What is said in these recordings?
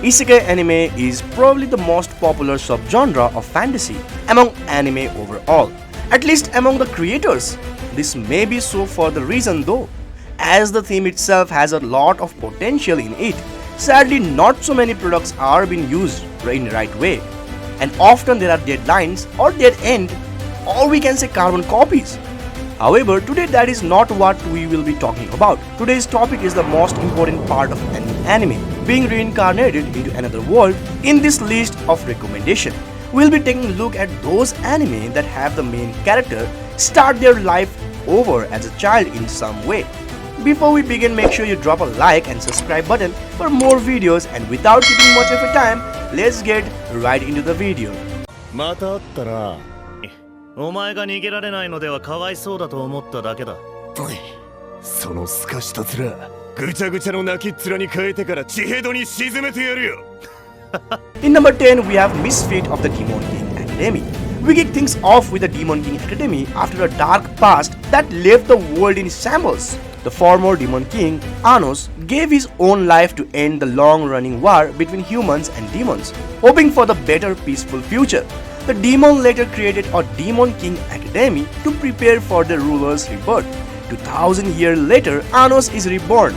Isekai anime is probably the most popular subgenre of fantasy among anime overall, at least among the creators. This may be so for the reason though, as the theme itself has a lot of potential in it. Sadly, not so many products are being used in the right way, and often there are deadlines or dead end, or we can say carbon copies. However, today that is not what we will be talking about. Today's topic is the most important part of an anime, being reincarnated into another world. In this list of recommendation, we'll be taking a look at those anime that have the main character start their life over as a child in some way. Before we begin, make sure you drop a like and subscribe button for more videos, and without taking much of your time, let's get right into the video. また会ったな。お前が逃げられないのではかわいそうだと思っただけだ。そのすかした面、ぐちゃぐちゃの泣きっ面に変えてから地平道に沈めてやるよ。In number 10, we have Misfit of the Demon King Academy. We kick things off with the Demon King Academy after a dark past that left the world in shambles. The former Demon King, Anos, gave his own life to end the long-running war between humans and demons, hoping for the better peaceful future. The demon later created a Demon King Academy to prepare for the ruler's rebirth. 2000 years later, Anos is reborn.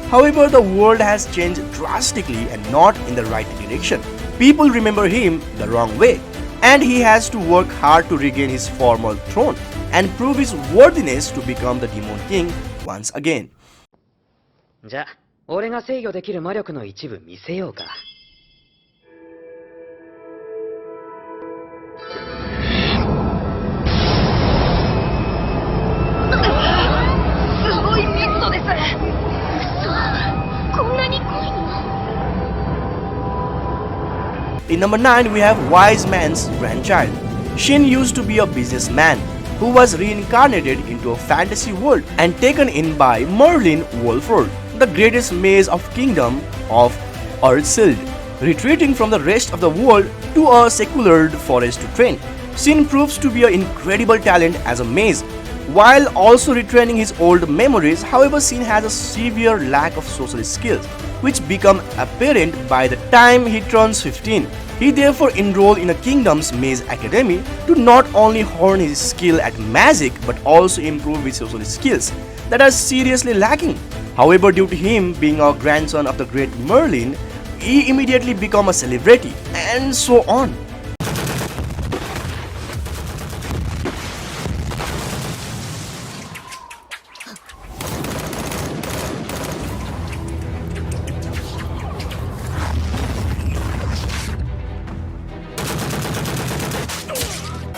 However, the world has changed drastically and not in the right direction. People remember him the wrong way, and he has to work hard to regain his former throne and prove his worthiness to become the Demon King once again. じゃあ、俺が制御できる魔力の一部見せようか。In number 9, we have Wise Man's Grandchild. Shin used to be a businessman who was reincarnated into a fantasy world and taken in by Merlin Wolford, the greatest mage of kingdom of Earthshield, retreating from the rest of the world to a secluded forest to train. Shin proves to be an incredible talent as a mage, while also retraining his old memories. However, Shin has a severe lack of social skills, which become apparent by the time he turns 15. He therefore enrolled in a kingdom's mage academy to not only hone his skill at magic but also improve his social skills that are seriously lacking. However, due to him being a grandson of the great Merlin, he immediately became a celebrity, and so on.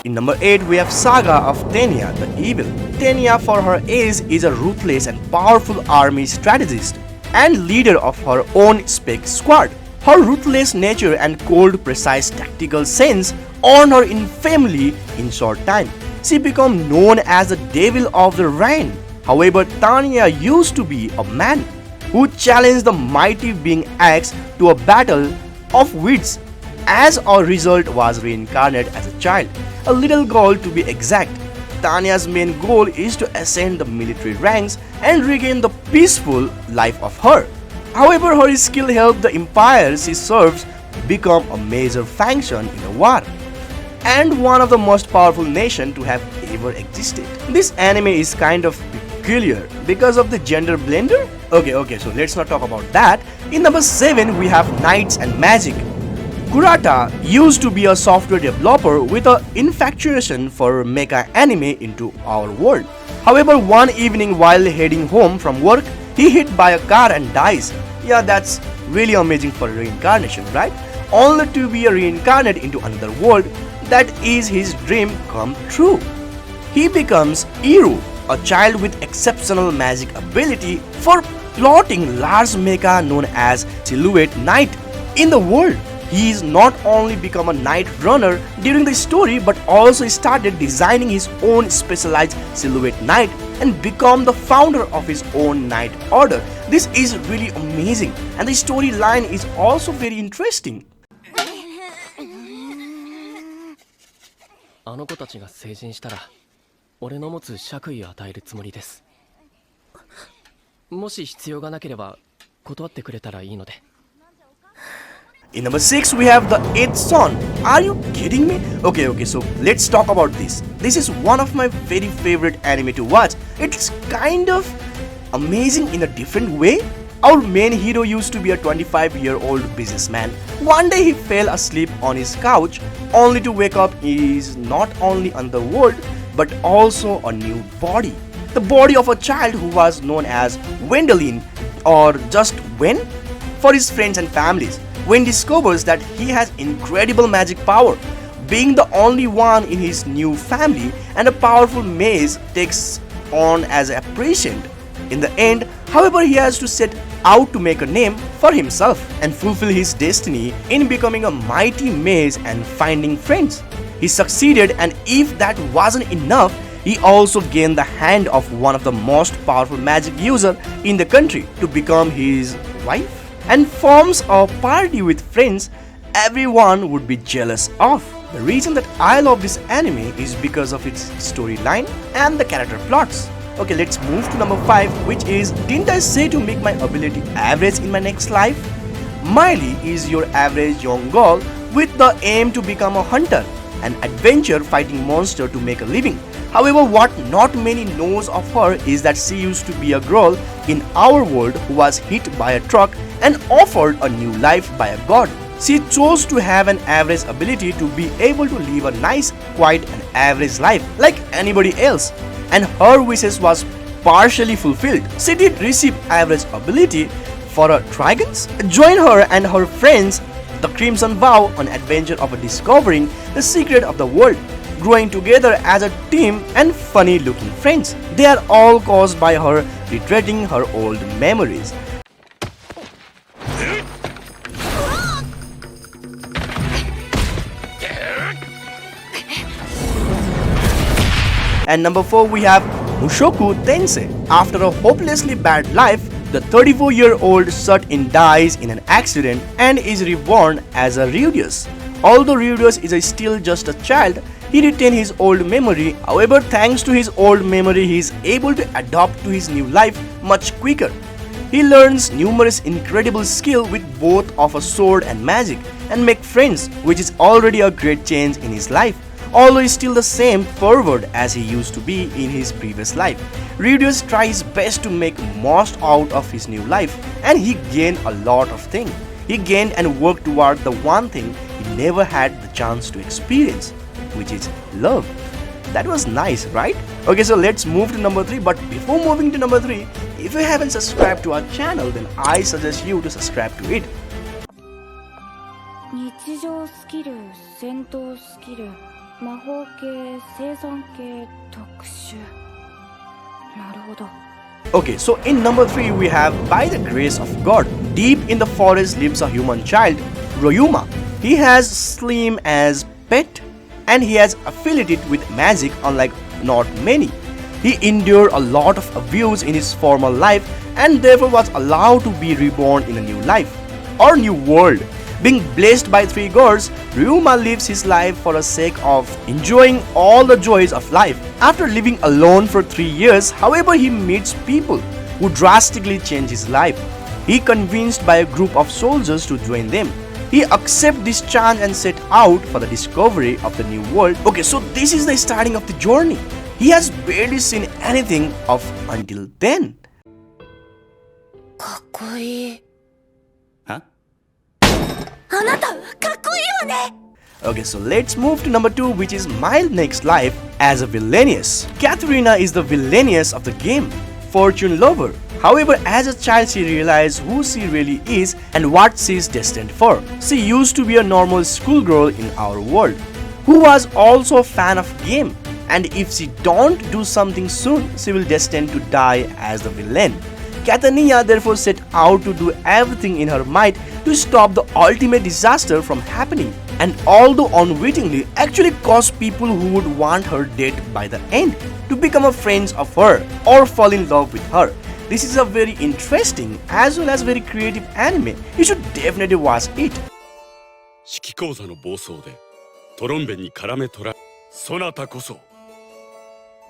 In number 8, we have Saga of Tenya the Evil. Tenya, for her age, is a ruthless and powerful army strategist and leader of her own spec squad. Her ruthless nature and cold, precise tactical sense earned her infamy in short time. She became known as the Devil of the Rain. However, Tanya used to be a man who challenged the mighty being Axe to a battle of wits. As a result, was reincarnated as a child, a little girl to be exact. Tanya's main goal is to ascend the military ranks and regain the peaceful life of her. However, her skill helped the empire she serves become a major faction in the war, and one of the most powerful nations to have ever existed. This anime is kind of peculiar because of the gender blender. Okay, so let's not talk about that. In number 7, we have Knights and Magic. Kurata used to be a software developer with an infatuation for mecha anime into our world. However, one evening while heading home from work, he hit by a car and dies. Yeah, that's really amazing for reincarnation, right? Only to be reincarnated into another world. That is his dream come true. He becomes Iru, a child with exceptional magic ability for plotting large mecha known as Silhouette Knight in the world. He is not only become a knight runner during the story but also started designing his own specialized silhouette knight and become the founder of his own knight order. This is really amazing, and the storyline is also very interesting. あの子たちが成人したら俺の持つ爵位を与えるつもりです。もし必要がなければ断ってくれたらいいので。In number 6, we have the 8th Son. Are you kidding me? Okay, so let's talk about this. This is one of my very favorite anime to watch. It's kind of amazing in a different way. Our main hero used to be a 25-year-old businessman. One day he fell asleep on his couch, only to wake up is not only underworld but also a new body. The body of a child who was known as Wendelin, or just Wen, for his friends and families. Wen discovers that he has incredible magic power, being the only one in his new family, and a powerful maze takes on as a prescient. In the end, however, he has to set out to make a name for himself and fulfill his destiny in becoming a mighty maze and finding friends. He succeeded, and if that wasn't enough, he also gained the hand of one of the most powerful magic user in the country to become his wife, and forms a party with friends everyone would be jealous of. The reason that I love this anime is because of its storyline and the character plots. Okay, let's move to number 5, which is, didn't I say to make my ability average in my next life? Miley is your average young girl with the aim to become a hunter, an adventure fighting monster to make a living. However, what not many knows of her is that she used to be a girl in our world who was hit by a truck and offered a new life by a god. She chose to have an average ability to be able to live a nice, quiet and average life like anybody else, and her wishes was partially fulfilled. She did receive average ability for her dragons. Join her and her friends, the Crimson Vow, on adventure of discovering the secret of the world, growing together as a team and funny looking friends. They are all caused by her retreating her old memories. And number 4, we have Mushoku Tensei. After a hopelessly bad life, the 34-year-old Shut-in dies in an accident and is reborn as a Rudeus. Although Rudeus is still just a child, he retains his old memory. However, thanks to his old memory, he is able to adapt to his new life much quicker. He learns numerous incredible skills with both of a sword and magic, and make friends, which is already a great change in his life. Although he is still the same pervert as he used to be in his previous life, Rudeus tries his best to make most out of his new life, and he gained a lot of things. He gained and worked toward the one thing he never had the chance to experience, which is love. That was nice, right? Okay, so let's move to number 3. But before moving to number 3, if you haven't subscribed to our channel, then I suggest you to subscribe to it. 日常スキル、戦闘スキル、魔法系、生産系、特殊。なるほど。 Okay, so in number 3 we have, by the grace of God, deep in the forest lives a human child, Ryuma. He has Slim as pet, and he has affiliated with magic unlike not many. He endured a lot of abuse in his former life and therefore was allowed to be reborn in a new life or new world. Being blessed by 3 gods, Ryuma lives his life for the sake of enjoying all the joys of life. After living alone for 3 years, however, he meets people who drastically change his life. He convinced by a group of soldiers to join them. He accepts this chance and set out for the discovery of the new world. Okay, so this is the starting of the journey. He has barely seen anything of until then. かっこいい。Huh? あなた、かっこいいわね。 Okay, so let's move to number 2, which is my next life as a villainess. Katharina is the villainess of the game, fortune lover. However, as a child she realized who she really is and what she is destined for. She used to be a normal schoolgirl in our world, who was also a fan of game, and if she don't do something soon, she will destined to die as the villain. Katharina therefore set out to do everything in her might to stop the ultimate disaster from happening, and although unwittingly actually caused people who would want her dead by the end to become a friend of her or fall in love with her. This is a very interesting as well as very creative anime. You should definitely watch it. 指揮講座の暴走でトロンベに絡め取らそなたこそ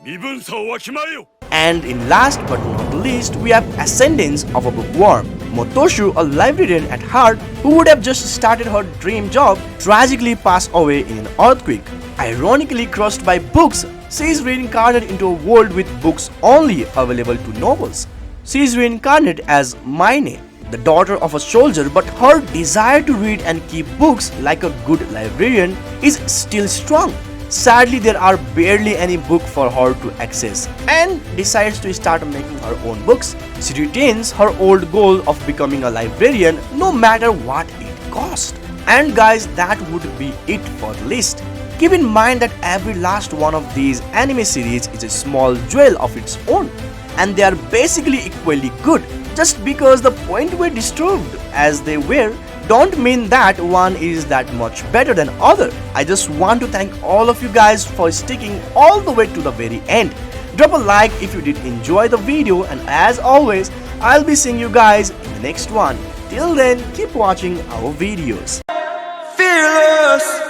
身分差をわきまえよ。 And in last but not least, we have Ascendance of a Bookworm. Motoshu, a librarian at heart who would have just started her dream job, tragically passed away in an earthquake. Ironically crushed by books, she is reincarnated into a world with books only available to nobles. She is reincarnated as Maine, the daughter of a soldier, but her desire to read and keep books like a good librarian is still strong. Sadly, there are barely any books for her to access and decides to start making her own books. She retains her old goal of becoming a librarian no matter what it costs. And guys, that would be it for the list. Keep in mind that every last one of these anime series is a small jewel of its own, and they are basically equally good. Just because the point were disturbed as they were, don't mean that one is that much better than other. I just want to thank all of you guys for sticking all the way to the very end. Drop a like if you did enjoy the video, and as always, I'll be seeing you guys in the next one. Till then, keep watching our videos. Fearless!